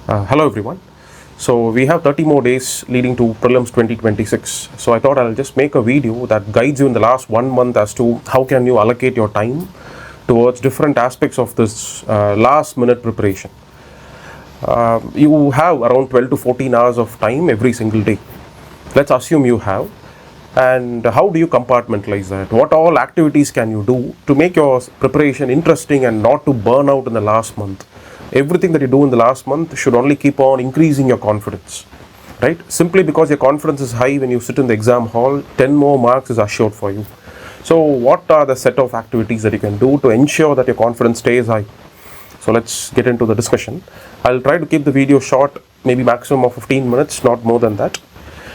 Hello everyone. So we have 30 more days leading to Prelims 2026. So I thought I'll just make a video that guides you in the last 1 month as to how can you allocate your time towards different aspects of this last minute preparation. You have around 12 to 14 hours of time every single day. Let's assume you have. And how do you compartmentalize that? What all activities can you do to make your preparation interesting and not to burn out in the last month? Everything that you do in the last month should only keep on increasing your confidence, right? Simply because your confidence is high when you sit in the exam hall, 10 more marks is assured for you. So what are the set of activities that you can do to ensure that your confidence stays high? So let's get into the discussion. I'll try to keep the video short, maybe maximum of 15 minutes, not more than that.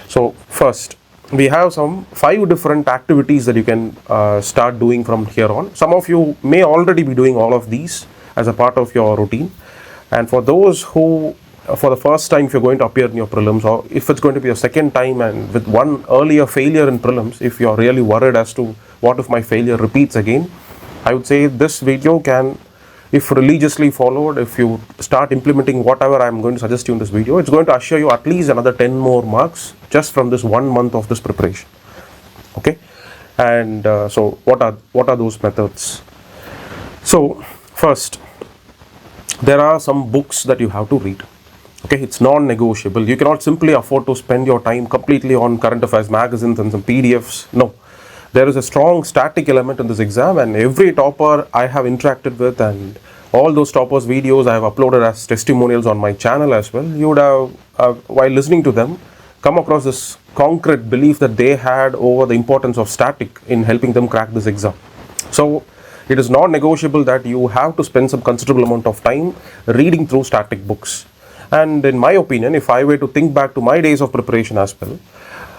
So first, we have some 5 different activities that you can start doing from here on. Some of you may already be doing all of these as a part of your routine. And for those who, for the first time, if you're going to appear in your prelims, or if it's going to be your second time and with one earlier failure in prelims, if you're really worried as to what if my failure repeats again, I would say this video can, if religiously followed, if you start implementing whatever I'm going to suggest you in this video, it's going to assure you at least another 10 more marks just from this 1 month of this preparation. Okay, and so what are those methods? So first, there are some books that you have to read. Okay, it's non-negotiable. You cannot simply afford to spend your time completely on current affairs magazines and some PDFs. No, there is a strong static element in this exam, and every topper I have interacted with, and all those toppers videos I have uploaded as testimonials on my channel as well, you would have, while listening to them, come across this concrete belief that they had over the importance of static in helping them crack this exam. So it is non-negotiable that you have to spend some considerable amount of time reading through static books. And in my opinion, if I were to think back to my days of preparation as well,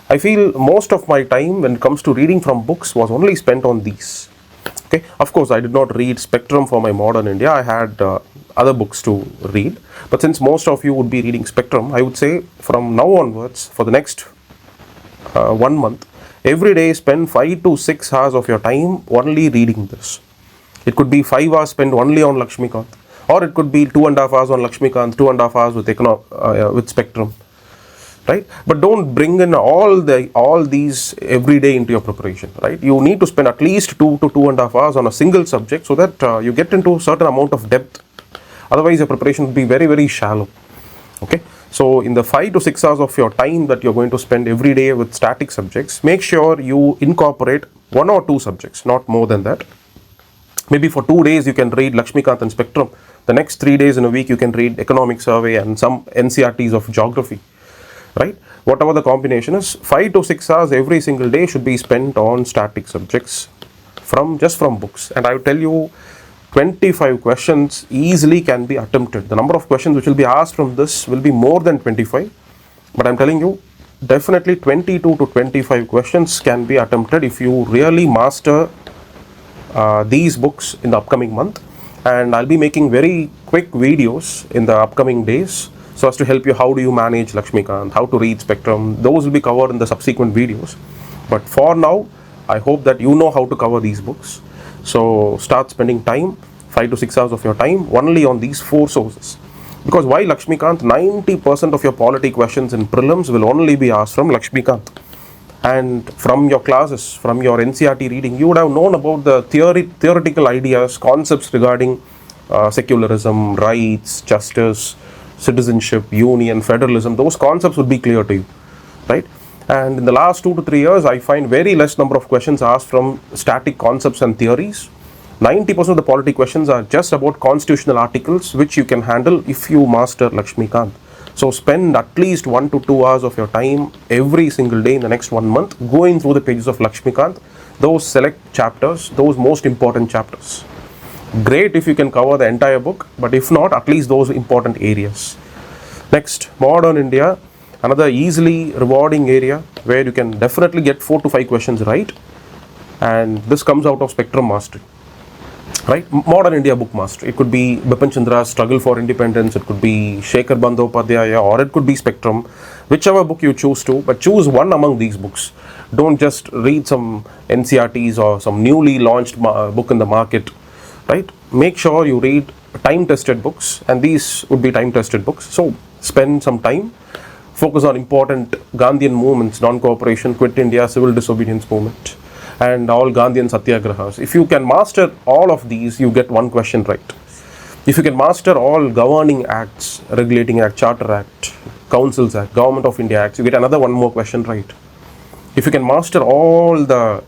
I feel most of my time when it comes to reading from books was only spent on these. Okay, of course, I did not read Spectrum for my Modern India. I had other books to read. But since most of you would be reading Spectrum, I would say from now onwards, for the next 1 month, every day spend 5 to 6 hours of your time only reading this. It could be 5 hours spent only on Lakshmikant, or it could be 2.5 hours on Lakshmikant, 2.5 hours with Spectrum, right? But don't bring in all these every day into your preparation, right? You need to spend at least 2 to 2.5 hours on a single subject so that you get into a certain amount of depth. Otherwise, your preparation will be very, very shallow. Okay, so in the 5 to 6 hours of your time that you're going to spend every day with static subjects, make sure you incorporate 1 or 2 subjects, not more than that. Maybe for 2 days you can read Lakshmikant and Spectrum. The next 3 days in a week you can read Economic Survey and some NCRTs of Geography, right? Whatever the combination is, 5 to 6 hours every single day should be spent on static subjects just from books. And I will tell you, 25 questions easily can be attempted. The number of questions which will be asked from this will be more than 25. But I'm telling you, definitely 22 to 25 questions can be attempted if you really master these books in the upcoming month. And I'll be making very quick videos in the upcoming days so as to help you how do you manage Lakshmikant, how to read Spectrum. Those will be covered in the subsequent videos. But for now, I hope that you know how to cover these books. So start spending time, 5 to 6 hours of your time only on these 4 sources. Because why Lakshmikant? 90% of your polity questions in prelims will only be asked from Lakshmikant. And from your classes, from your NCRT reading, you would have known about the theoretical ideas, concepts regarding secularism, rights, justice, citizenship, union, federalism. Those concepts would be clear to you, right? And in the last 2 to 3 years, I find very less number of questions asked from static concepts and theories. 90% of the polity questions are just about constitutional articles, which you can handle if you master Lakshmikant. So spend at least 1 to 2 hours of your time every single day in the next 1 month going through the pages of Lakshmikant, those select chapters, those most important chapters. Great if you can cover the entire book, but if not, at least those important areas. Next, Modern India, another easily rewarding area where you can definitely get 4 to 5 questions right. And this comes out of Spectrum Mastery. Right, Modern India book mastery. It could be Bipin Chandra's Struggle for Independence, it could be Shekhar Bandyopadhyaya, or it could be Spectrum, whichever book you choose to, but choose one among these books. Don't just read some NCRTs or some newly launched book in the market, right? Make sure you read time tested books, and these would be time tested books. So spend some time, focus on important Gandhian movements, non-cooperation, quit India, civil disobedience movement, and all Gandhian satyagrahas. If you can master all of these, you get one question right. If you can master all governing acts, regulating act, charter act, councils act, government of India acts, you get another one more question right. If you can master all the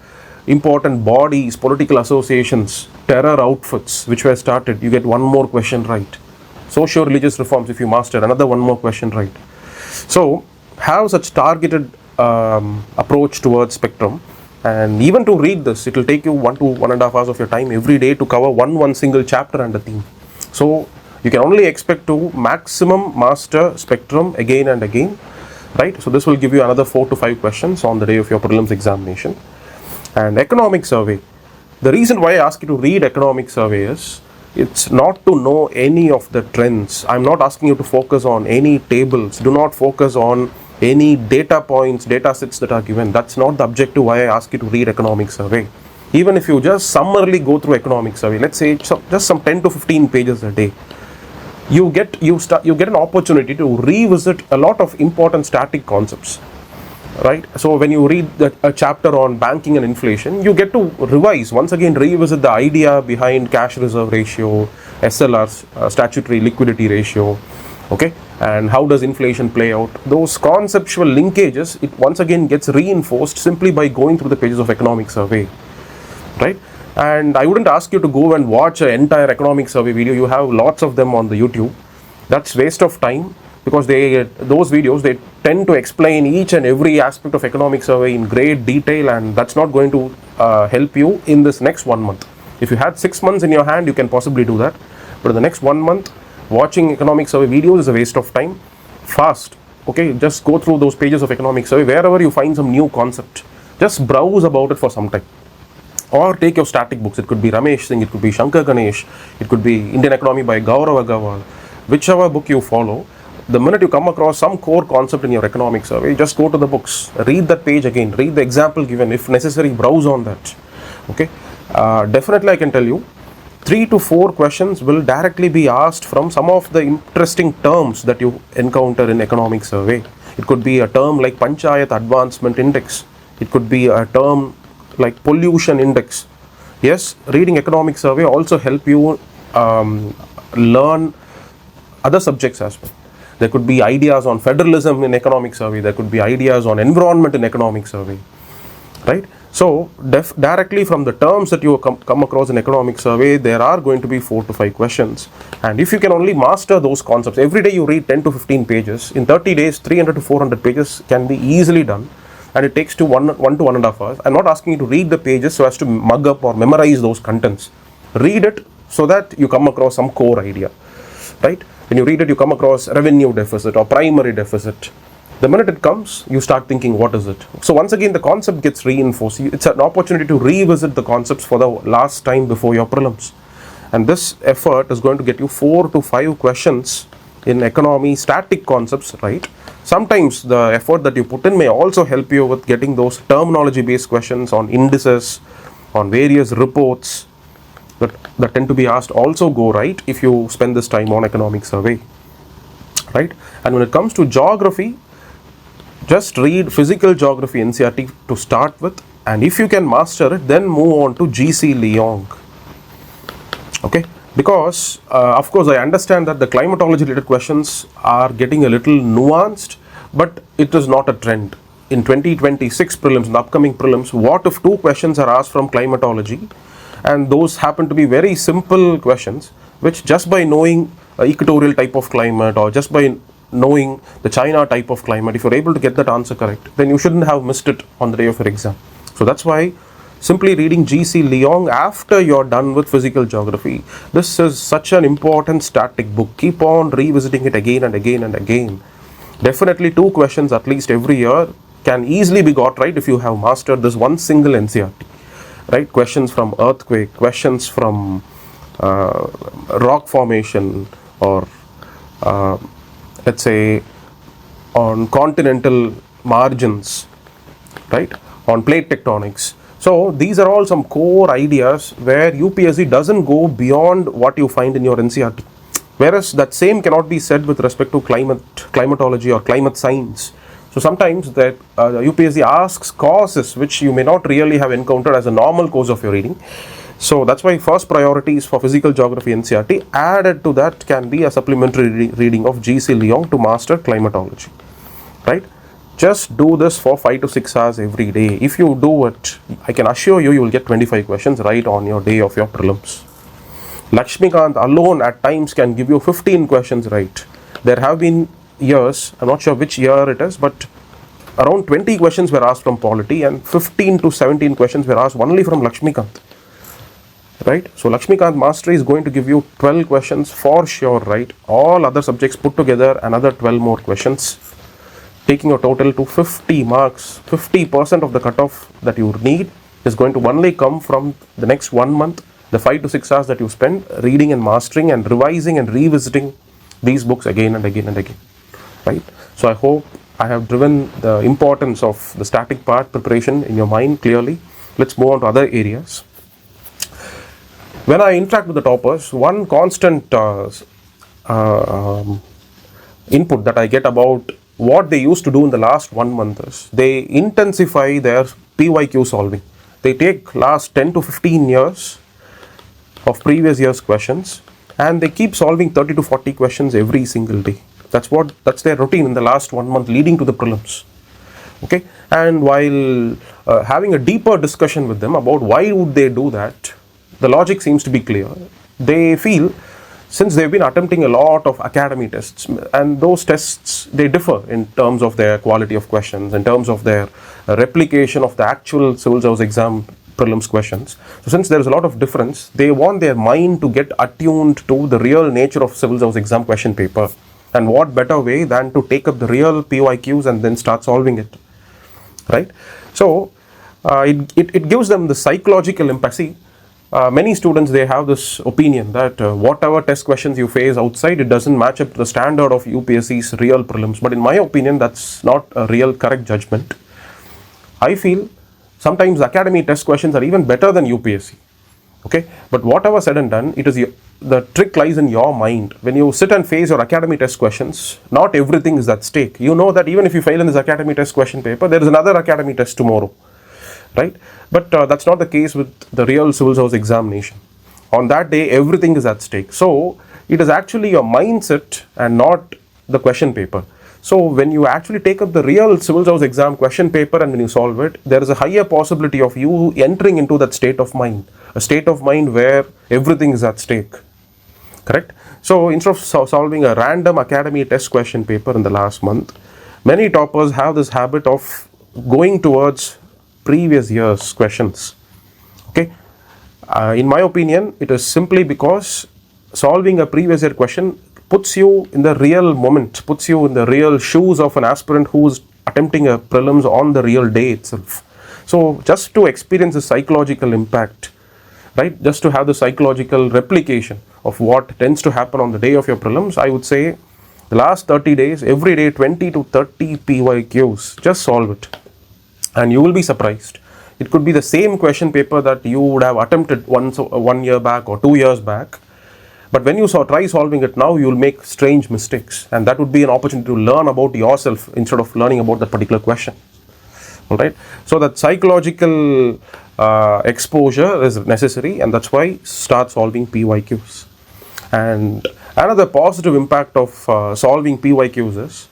important bodies, political associations, terror outfits which were started, you get one more question right. Socio-religious reforms, if you master, another one more question right. So have such targeted approach towards spectrum, and even to read this, it will take you 1 to 1.5 hours of your time every day to cover one single chapter and a theme. So you can only expect to maximum master spectrum again and again, right? So this will give you another 4 to 5 questions on the day of your prelims examination. And economic survey, the reason why I ask you to read economic survey is, it's not to know any of the trends. I'm not asking you to focus on any tables. Do not focus on any data points, data sets that are given. That's not the objective why I ask you to read economic survey. Even if you just summarily go through economic survey, let's say just some 10 to 15 pages a day, you get an opportunity to revisit a lot of important static concepts, right? So when you read a chapter on banking and inflation, you get to revise, once again revisit the idea behind cash reserve ratio, SLR, statutory liquidity ratio, okay, and how does inflation play out. Those conceptual linkages, it once again gets reinforced simply by going through the pages of economic survey, right? And I wouldn't ask you to go and watch an entire economic survey video. You have lots of them on the YouTube. That's waste of time, because those videos, they tend to explain each and every aspect of economic survey in great detail, and that's not going to help you in this next 1 month. If you had 6 months in your hand, you can possibly do that, but in the next 1 month, watching economic survey videos is a waste of time. Fast, okay, just go through those pages of economic survey. Wherever you find some new concept, just browse about it for some time. Or take your static books. It could be Ramesh Singh, it could be Shankar Ganesh, it could be Indian Economy by Gaurav Agarwal. Whichever book you follow, the minute you come across some core concept in your economic survey, just go to the books, read that page again, read the example given, if necessary, browse on that. Okay, definitely I can tell you, 3 to 4 questions will directly be asked from some of the interesting terms that you encounter in economic survey. It could be a term like Panchayat Advancement Index. It could be a term like pollution index. Yes, reading economic survey also help you learn other subjects as well. There could be ideas on federalism in economic survey. There could be ideas on environment in economic survey, right? So directly from the terms that you come across in economic survey, there are going to be 4 to 5 questions. And if you can only master those concepts, every day you read 10 to 15 pages, in 30 days, 300 to 400 pages can be easily done. And it takes to 1 to 1.5 hours. I'm not asking you to read the pages so as to mug up or memorize those contents. Read it so that you come across some core idea, right? When you read it, you come across revenue deficit or primary deficit. The minute it comes, you start thinking, what is it? So once again, the concept gets reinforced. It's an opportunity to revisit the concepts for the last time before your prelims. And this effort is going to get you 4 to 5 questions in economy, static concepts, right? Sometimes the effort that you put in may also help you with getting those terminology based questions on indices, on various reports that tend to be asked, also go right if you spend this time on economic survey, right? And when it comes to geography, just read physical geography NCERT to start with, and if you can master it, then move on to GC Leong, okay? Because of course I understand that the climatology related questions are getting a little nuanced, but it is not a trend. In 2026 prelims, in the upcoming prelims, what if 2 questions are asked from climatology, and those happen to be very simple questions, which just by knowing equatorial type of climate, or just by knowing the China type of climate, if you're able to get that answer correct, then you shouldn't have missed it on the day of your exam. So that's why simply reading GC Leong after you're done with physical geography, this is such an important static book. Keep on revisiting it again and again and again. Definitely 2 questions at least every year can easily be got right if you have mastered this one single NCERT, right? Questions from earthquake, questions from rock formation, or let's say on continental margins, right? On plate tectonics. So these are all some core ideas where UPSC doesn't go beyond what you find in your NCERT. Whereas that same cannot be said with respect to climatology or climate science. So sometimes that UPSC asks causes which you may not really have encountered as a normal course of your reading. So that's why first priority is for physical geography NCERT. Added to that can be a supplementary reading of GC Leong to master climatology, right? Just do this for 5 to 6 hours every day. If you do it, I can assure you, you will get 25 questions right on your day of your prelims. Lakshmikant alone at times can give you 15 questions right. There have been years, I'm not sure which year it is, but around 20 questions were asked from polity and 15 to 17 questions were asked only from Lakshmikant. Right? So Lakshmikant Mastery is going to give you 12 questions for sure, right? All other subjects put together, another 12 more questions, taking your total to 50 marks. 50% of the cutoff that you need is going to only come from the next 1 month, the 5 to 6 hours that you spend reading and mastering and revising and revisiting these books again and again and again, right? So I hope I have driven the importance of the static part preparation in your mind clearly. Let's move on to other areas. When I interact with the toppers, one constant input that I get about what they used to do in the last 1 month is they intensify their PYQ solving. They take last 10 to 15 years of previous year's questions and they keep solving 30 to 40 questions every single day. That's their routine in the last 1 month leading to the prelims. Okay, and while having a deeper discussion with them about why would they do that, the logic seems to be clear. They feel since they've been attempting a lot of academy tests and those tests, they differ in terms of their quality of questions, in terms of their replication of the actual civil service exam prelims questions. So since there is a lot of difference, they want their mind to get attuned to the real nature of civil service exam question paper. And what better way than to take up the real PYQs and then start solving it, right? So it gives them the psychological impact. See, many students, they have this opinion that whatever test questions you face outside, it doesn't match up to the standard of UPSC's real prelims. But in my opinion, that's not a real correct judgment. I feel sometimes academy test questions are even better than UPSC. Okay, but whatever said and done, the trick lies in your mind. When you sit and face your academy test questions, not everything is at stake. You know that even if you fail in this academy test question paper, there is another academy test tomorrow, right? But that's not the case with the real civil service examination. On that day, everything is at stake. So it is actually your mindset and not the question paper. So when you actually take up the real civil service exam question paper and when you solve it, there is a higher possibility of you entering into that state of mind, a state of mind where everything is at stake. Correct? So instead of solving a random academy test question paper in the last month, many toppers have this habit of going towards previous year's questions. Okay? In my opinion, it is simply because solving a previous year question puts you in the real moment, puts you in the real shoes of an aspirant who is attempting a prelims on the real day itself. So just to experience the psychological impact, right, just to have the psychological replication of what tends to happen on the day of your prelims, I would say the last 30 days, every day 20 to 30 PYQs, just solve it. And you will be surprised. It could be the same question paper that you would have attempted 1 year back or 2 years back. But when you try solving it now, you will make strange mistakes. And that would be an opportunity to learn about yourself instead of learning about that particular question. Alright? So that psychological exposure is necessary, and that's why start solving PYQs. And another positive impact of solving PYQs is,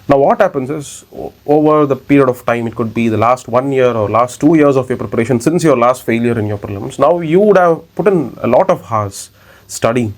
now what happens is, over the period of time, it could be the last 1 year or last 2 years of your preparation since your last failure in your prelims, now you would have put in a lot of hours studying,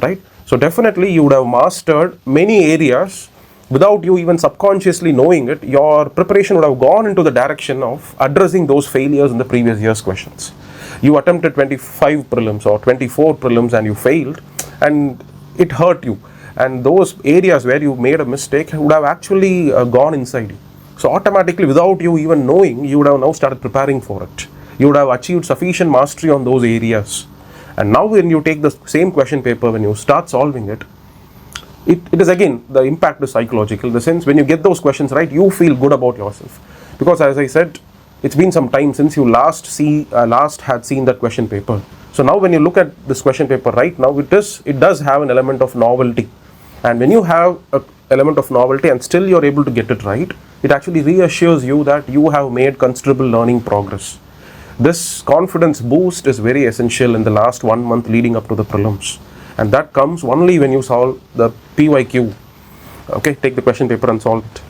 right? So definitely you would have mastered many areas without you even subconsciously knowing it. Your preparation would have gone into the direction of addressing those failures in the previous year's questions. You attempted 25 prelims or 24 prelims and you failed, and it hurt you. And those areas where you made a mistake would have actually gone inside you. So automatically, without you even knowing, you would have now started preparing for it. You would have achieved sufficient mastery on those areas. And now when you take the same question paper, when you start solving it, it is again, the impact is psychological. In the sense, when you get those questions right, you feel good about yourself. Because as I said, it's been some time since you last had seen that question paper. So now when you look at this question paper right now, it does have an element of novelty. And when you have an element of novelty and still you're able to get it right, it actually reassures you that you have made considerable learning progress. This confidence boost is very essential in the last 1 month leading up to the prelims. And that comes only when you solve the PYQ. Okay, take the question paper and solve it.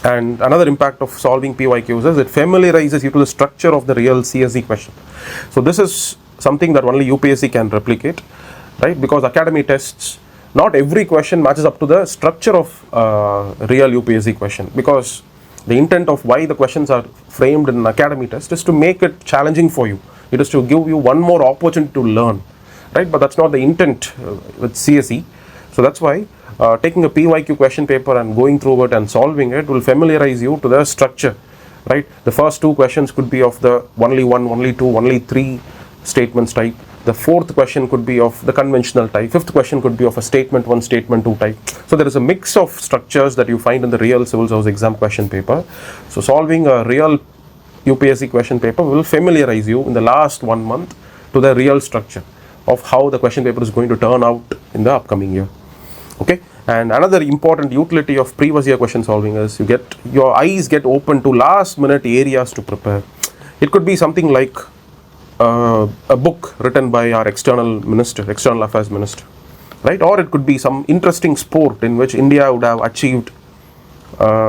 And another impact of solving PYQs is it familiarizes you to the structure of the real CSE question. So this is something that only UPSC can replicate, right? Because academy tests, not every question matches up to the structure of real UPSC question, because the intent of why the questions are framed in an academy test is to make it challenging for you. It is to give you one more opportunity to learn, right? But that's not the intent with CSE. So that's why taking a PYQ question paper and going through it and solving it will familiarize you to the structure, right? The first 2 questions could be of the only 1, only 2, only 3 statements type. The 4th question could be of the conventional type. 5th question could be of a statement 1, statement 2 type. So there is a mix of structures that you find in the real civil service exam question paper. So solving a real UPSC question paper will familiarize you in the last 1 month to the real structure of how the question paper is going to turn out in the upcoming year. Okay, and another important utility of previous year question solving is your eyes get open to last minute areas to prepare. It could be something like a book written by our external affairs minister, right? Or it could be some interesting sport in which India would have achieved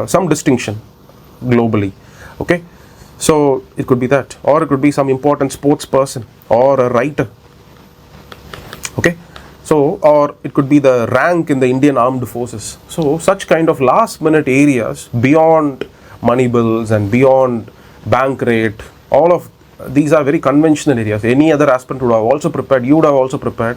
some distinction globally. Okay, so it could be that, or it could be some important sports person or a writer. Okay, so or it could be the rank in the Indian Armed Forces. So such kind of last minute areas beyond money bills and beyond bank rate, all of these are very conventional areas. Any other aspirant would have also prepared, you would have also prepared,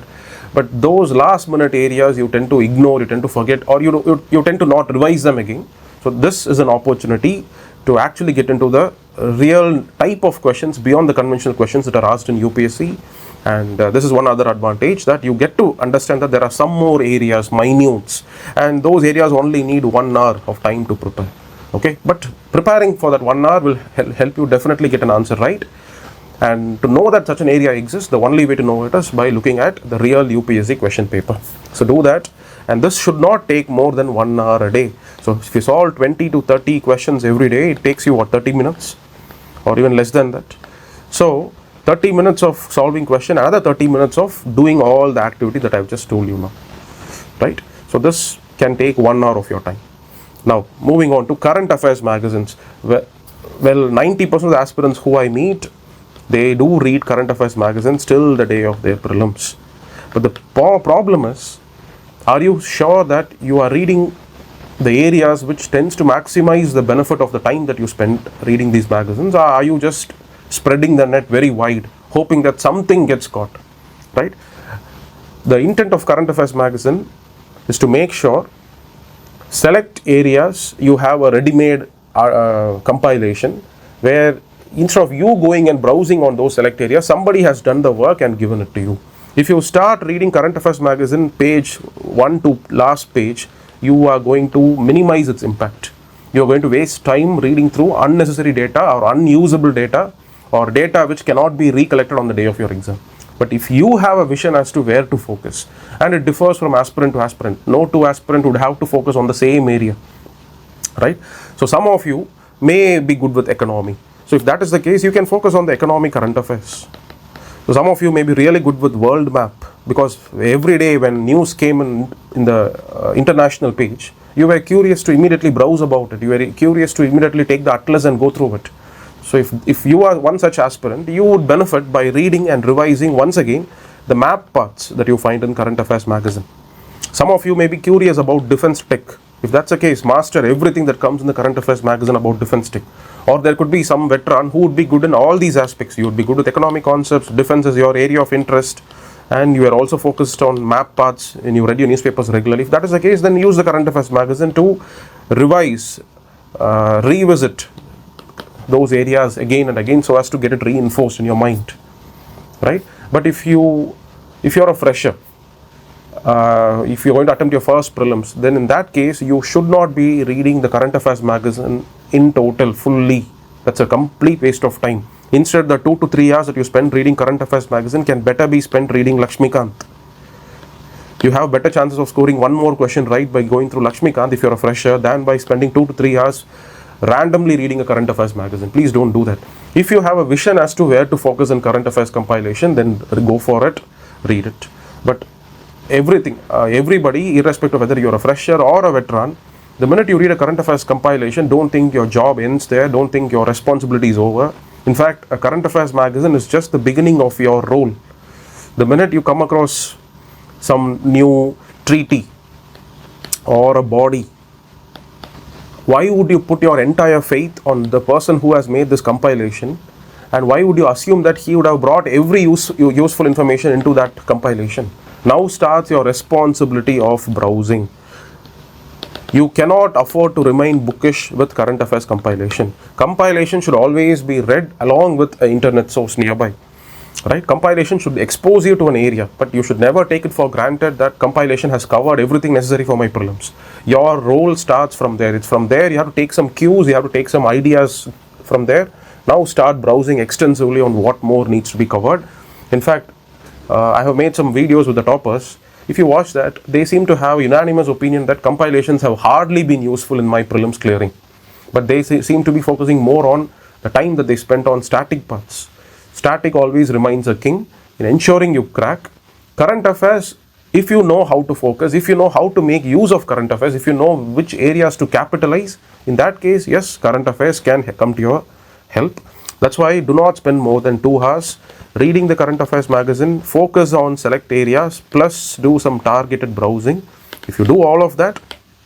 but those last minute areas you tend to ignore, you tend to forget, or you tend to not revise them again. So this is an opportunity to actually get into the real type of questions beyond the conventional questions that are asked in UPSC. And this is one other advantage, that you get to understand that there are some more areas, minutes, and those areas only need 1 hour of time to prepare. Okay, but preparing for that 1 hour will help you definitely get an answer right. And to know that such an area exists, the only way to know it is by looking at the real UPSC question paper. So do that, and this should not take more than 1 hour a day. So if you solve 20 to 30 questions every day, it takes you what, 30 minutes or even less than that. So 30 minutes of solving question, another 30 minutes of doing all the activity that I've just told you now, right? So this can take 1 hour of your time. Now moving on to current affairs magazines. Well, 90% of the aspirants who I meet, they do read current affairs magazines till the day of their prelims. But the problem is, are you sure that you are reading the areas which tends to maximize the benefit of the time that you spend reading these magazines, or are you just spreading the net very wide, hoping that something gets caught, right? The intent of current affairs magazine is to make sure select areas you have a ready-made compilation, where instead of you going and browsing on those select areas, somebody has done the work and given it to you. If you start reading current affairs magazine page 1 to last page, you are going to minimize its impact. You are going to waste time reading through unnecessary data or unusable data, or data which cannot be recollected on the day of your exam. But if you have a vision as to where to focus, and it differs from aspirant to aspirant, no two aspirant would have to focus on the same area, right? So some of you may be good with economy. So if that is the case, you can focus on the economic current affairs. So some of you may be really good with world map, because every day when news came in the international page, you were curious to immediately browse about it. You were curious to immediately take the atlas and go through it. So if you are one such aspirant, you would benefit by reading and revising once again the map parts that you find in current affairs magazine. Some of you may be curious about defense tech. If that's the case, master everything that comes in the current affairs magazine about defense tech. Or there could be some veteran who would be good in all these aspects. You would be good with economic concepts, defense is your area of interest, and you are also focused on map parts and you read your newspapers regularly. If that is the case, then use the current affairs magazine to revise, revisit those areas again and again, so as to get it reinforced in your mind, right? But if you're a fresher, if you're going to attempt your first prelims, then in that case you should not be reading the current affairs magazine in total fully, That's a complete waste of time. Instead, the 2 to 3 hours that you spend reading current affairs magazine can better be spent reading Lakshmikant. You have better chances of scoring one more question right by going through Lakshmikant if you're a fresher than by spending 2 to 3 hours randomly reading a current affairs magazine. Please don't do that. If you have a vision as to where to focus in current affairs compilation, then go for it, read it. But everybody, irrespective of whether you're a fresher or a veteran, the minute you read a current affairs compilation, don't think your job ends there, don't think your responsibility is over. In fact, a current affairs magazine is just the beginning of your role. The minute you come across some new treaty or a body, why would you put your entire faith on the person who has made this compilation, and why would you assume that he would have brought every useful information into that compilation? Now starts your responsibility of browsing. You cannot afford to remain bookish with current affairs compilation. Compilation should always be read along with an internet source nearby. Right? Compilation should expose you to an area, but you should never take it for granted that compilation has covered everything necessary for my prelims. Your role starts from there. It's from there you have to take some cues, you have to take some ideas from there. Now start browsing extensively on what more needs to be covered. In fact, I have made some videos with the toppers. If you watch that, they seem to have unanimous opinion that compilations have hardly been useful in my prelims clearing. But they seem to be focusing more on the time that they spent on static parts. Static always remains a king in ensuring you crack. Current affairs, if you know how to focus, if you know how to make use of current affairs, if you know which areas to capitalize, in that case, yes, current affairs can come to your help. That's why do not spend more than 2 hours reading the current affairs magazine. Focus on select areas plus do some targeted browsing. If you do all of that,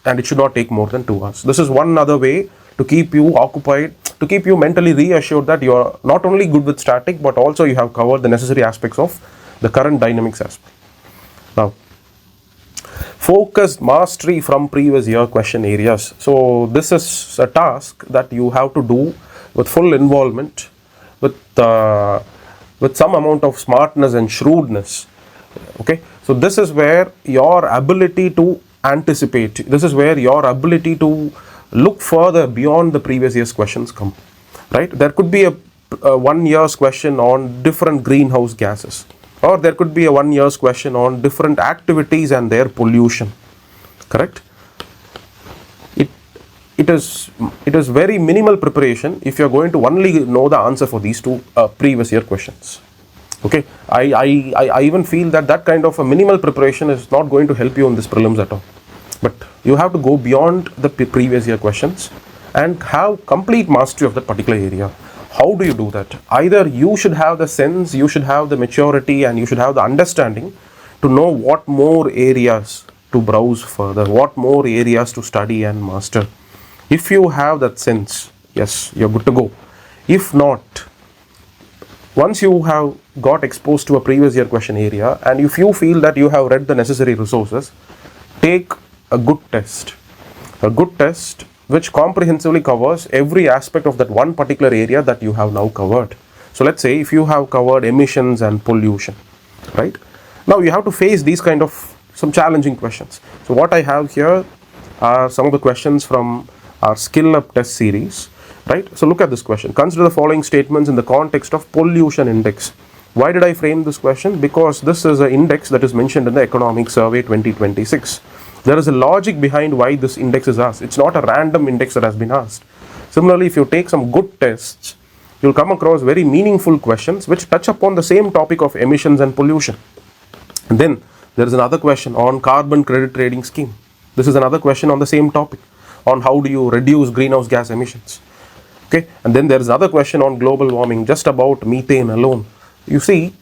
and it should not take more than 2 hours. This is one other way to keep you occupied, to keep you mentally reassured that you are not only good with static, but also you have covered the necessary aspects of the current dynamics aspect. Now, focused mastery from previous year question areas. So this is a task that you have to do with full involvement, with some amount of smartness and shrewdness. Okay, so this is where your ability to anticipate, this is where your ability to look further beyond the previous year's questions come. Right? There could be a 1 year's question on different greenhouse gases, or there could be a 1 year's question on different activities and their pollution. Correct? It is very minimal preparation if you are going to only know the answer for these two previous year questions. Okay, I even feel that kind of a minimal preparation is not going to help you in this prelims at all. But you have to go beyond the previous year questions and have complete mastery of that particular area. How do you do that? Either you should have the sense, you should have the maturity, and you should have the understanding to know what more areas to browse further, what more areas to study and master. If you have that sense, yes, you're good to go. If not, once you have got exposed to a previous year question area, and if you feel that you have read the necessary resources, take a good test which comprehensively covers every aspect of that one particular area that you have now covered. So let's say if you have covered emissions and pollution, right? Now you have to face these kind of some challenging questions. So what I have here are some of the questions from our Skill Up test series, right? So look at this question. Consider the following statements in the context of pollution index. Why did I frame this question? Because this is an index that is mentioned in the Economic Survey 2026. There is a logic behind why this index is asked. It's not a random index that has been asked. Similarly, if you take some good tests, you'll come across very meaningful questions which touch upon the same topic of emissions and pollution. And then there is another question on carbon credit trading scheme. This is another question on the same topic, on how do you reduce greenhouse gas emissions. Okay, and then there is another question on global warming, just about methane alone. You see,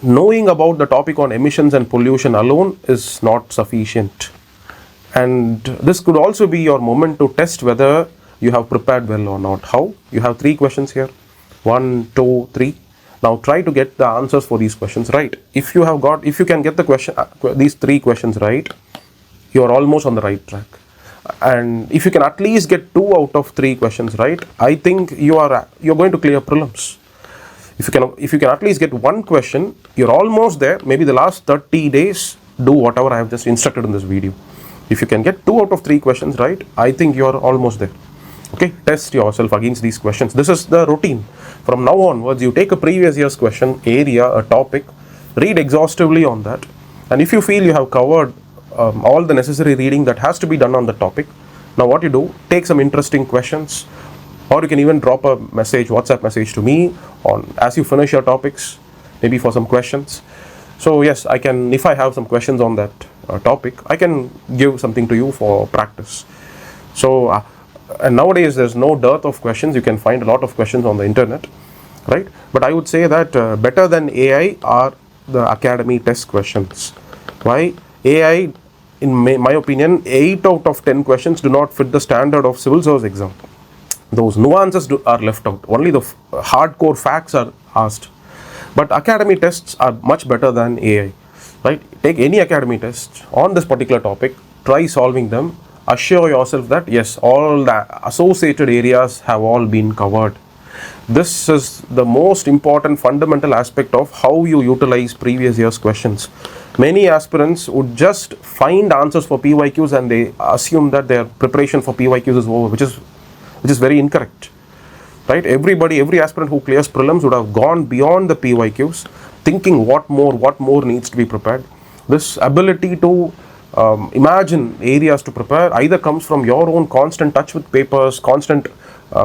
knowing about the topic on emissions and pollution alone is not sufficient. And this could also be your moment to test whether you have prepared well or not. How? You have 3 questions here. 1, 2, 3. Now try to get the answers for these questions right. If you can get the question, these 3 questions right, you are almost on the right track. And if you can at least get 2 out of 3 questions right, I think you're going to clear prelims. If you can at least get 1 question, you're almost there. Maybe the last 30 days, do whatever I have just instructed in this video. If you can get 2 out of 3 questions right, I think you're almost there. Okay, test yourself against these questions. This is the routine. From now onwards, you take a previous year's question, area, a topic, read exhaustively on that. And if you feel you have covered all the necessary reading that has to be done on the topic, now what you do, take some interesting questions, or you can even drop a message, WhatsApp message to me on as you finish your topics, maybe for some questions. So yes, I can, if I have some questions on that topic, I can give something to you for practice. So and nowadays there's no dearth of questions. You can find a lot of questions on the internet, right? But I would say that better than AI are the academy test questions. Why? AI, in my opinion, 8 out of 10 questions do not fit the standard of civil service exam. Those nuances are left out. Only the hardcore facts are asked. But academy tests are much better than AI, right? Take any academy test on this particular topic, try solving them, assure yourself that yes, all the associated areas have all been covered. This is the most important fundamental aspect of how you utilize previous year's questions. Many aspirants would just find answers for PYQs and they assume that their preparation for PYQs is over, which is very incorrect. Right? Every aspirant who clears prelims would have gone beyond the PYQs, thinking what more needs to be prepared. This ability to imagine areas to prepare either comes from your own constant touch with papers, constant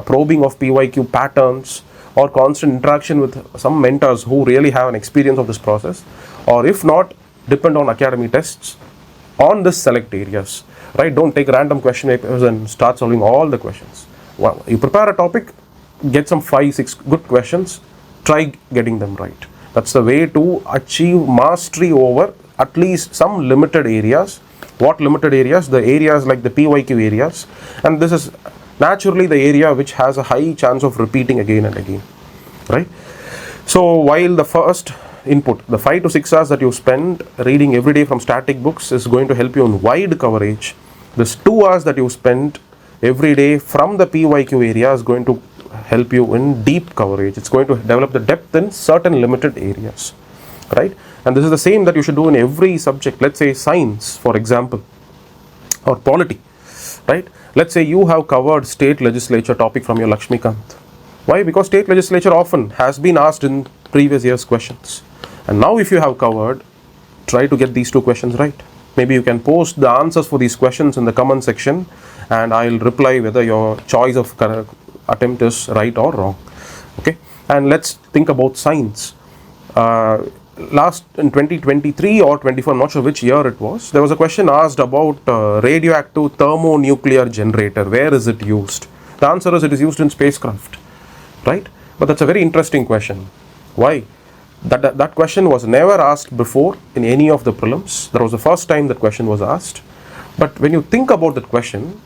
probing of PYQ patterns, or constant interaction with some mentors who really have an experience of this process, or if not, depend on academy tests on this select areas. Right? Don't take random question papers and start solving all the questions. Well, you prepare a topic, get some 5-6 good questions, try getting them right. That's the way to achieve mastery over at least some limited areas. What limited areas? The areas like the PYQ areas, and this is naturally the area which has a high chance of repeating again and again, right? So while the first input, the 5 to 6 hours that you spend reading every day from static books is going to help you in wide coverage, this 2 hours that you spend every day from the PYQ area is going to help you in deep coverage. It's going to develop the depth in certain limited areas, right? And this is the same that you should do in every subject. Let's say science, for example, or polity, right? Let's say you have covered state legislature topic from your Lakshmikant. Why? Because state legislature often has been asked in previous year's questions. And now if you have covered, try to get these 2 questions right. Maybe you can post the answers for these questions in the comment section and I'll reply whether your choice of attempt is right or wrong. Okay, and let's think about science. Last in 2023 or 24, I'm not sure which year it was, there was a question asked about radioactive thermonuclear generator. Where is it used? The answer is it is used in spacecraft, right? But that's a very interesting question. Why? That question was never asked before in any of the prelims. That was the first time that question was asked. But when you think about that question,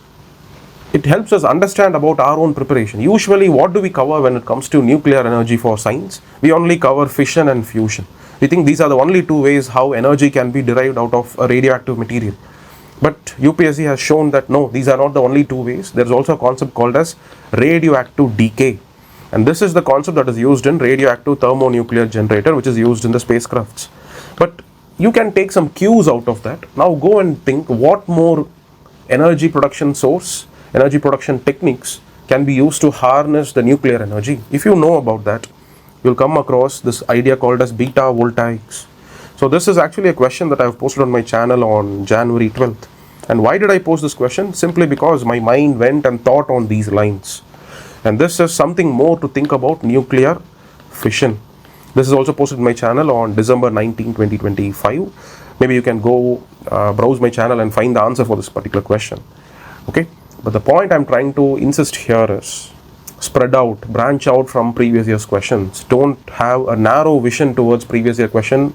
it helps us understand about our own preparation. Usually, what do we cover when it comes to nuclear energy for science? We only cover fission and fusion. We think these are the only 2 ways how energy can be derived out of a radioactive material. But UPSC has shown that no, these are not the only 2 ways. There is also a concept called as radioactive decay. And this is the concept that is used in radioactive thermonuclear generator, which is used in the spacecrafts. But you can take some cues out of that. Now go and think what more energy production source, energy production techniques can be used to harness the nuclear energy. If you know about that, you'll come across this idea called as beta voltaics. So this is actually a question that I've posted on my channel on January 12th. And why did I post this question? Simply because my mind went and thought on these lines. And this is something more to think about nuclear fission. This is also posted on my channel on December 19, 2025. Maybe you can go browse my channel and find the answer for this particular question. Okay, but the point I'm trying to insist here is spread out, branch out from previous year's questions. Don't have a narrow vision towards previous year question,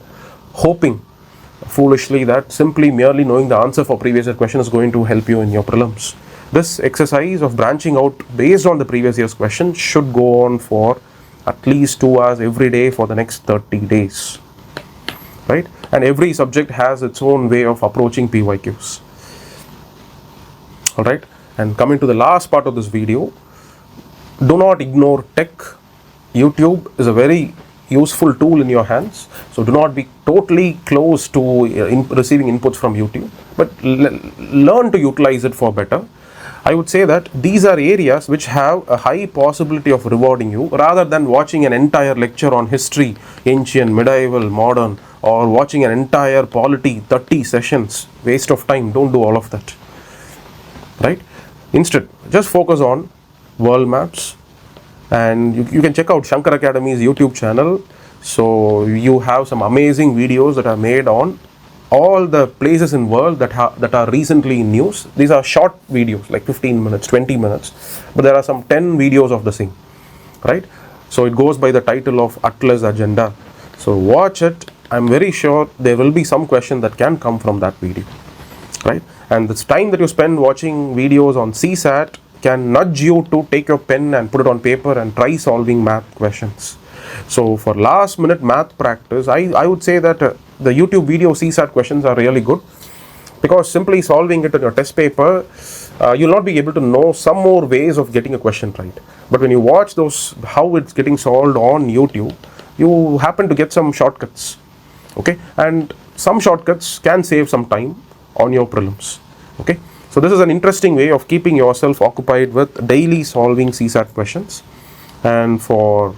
hoping foolishly that simply merely knowing the answer for previous year question is going to help you in your prelims. This exercise of branching out based on the previous year's question should go on for at least 2 hours every day for the next 30 days, right? And every subject has its own way of approaching PYQs. All right, and coming to the last part of this video, do not ignore tech. YouTube is a very useful tool in your hands, so do not be totally close to receiving inputs from YouTube, but learn to utilize it for better. I would say that these are areas which have a high possibility of rewarding you rather than watching an entire lecture on history, ancient, medieval, modern, or watching an entire polity 30 sessions. Waste of time. Don't do all of that. Right? Instead, just focus on world maps, and you can check out Shankar Academy's YouTube channel. So you have some amazing videos that are made on all the places in world that are recently in news. These are short videos, like 15 minutes, 20 minutes, but there are some 10 videos of the same, right? So it goes by the title of Atlas Agenda. So watch it. I'm very sure there will be some question that can come from that video, right? And this time that you spend watching videos on CSAT can nudge you to take your pen and put it on paper and try solving math questions. So for last minute math practice, I would say that the YouTube video CSAT questions are really good, because simply solving it in your test paper, you'll not be able to know some more ways of getting a question right. But when you watch those, how it's getting solved on YouTube, you happen to get some shortcuts, okay? And some shortcuts can save some time on your prelims, okay? So this is an interesting way of keeping yourself occupied with daily solving CSAT questions. And for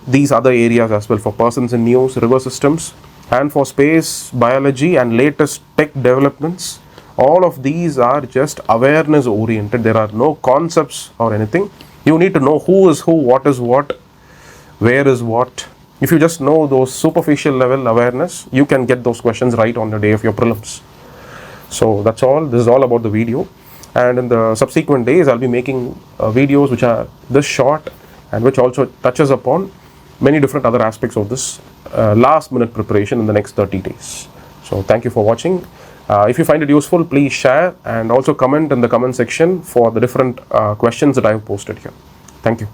these other areas as well, for persons in news, river systems, and for space, biology, and latest tech developments, all of these are just awareness oriented. There are no concepts or anything. You need to know who is who, what is what, where is what. If you just know those superficial level awareness, you can get those questions right on the day of your prelims. So that's all. This is all about the video. And in the subsequent days, I'll be making videos which are this short and which also touches upon many different other aspects of this last minute preparation in the next 30 days. So thank you for watching. If you find it useful, please share and also comment in the comment section for the different questions that I have posted here. Thank you.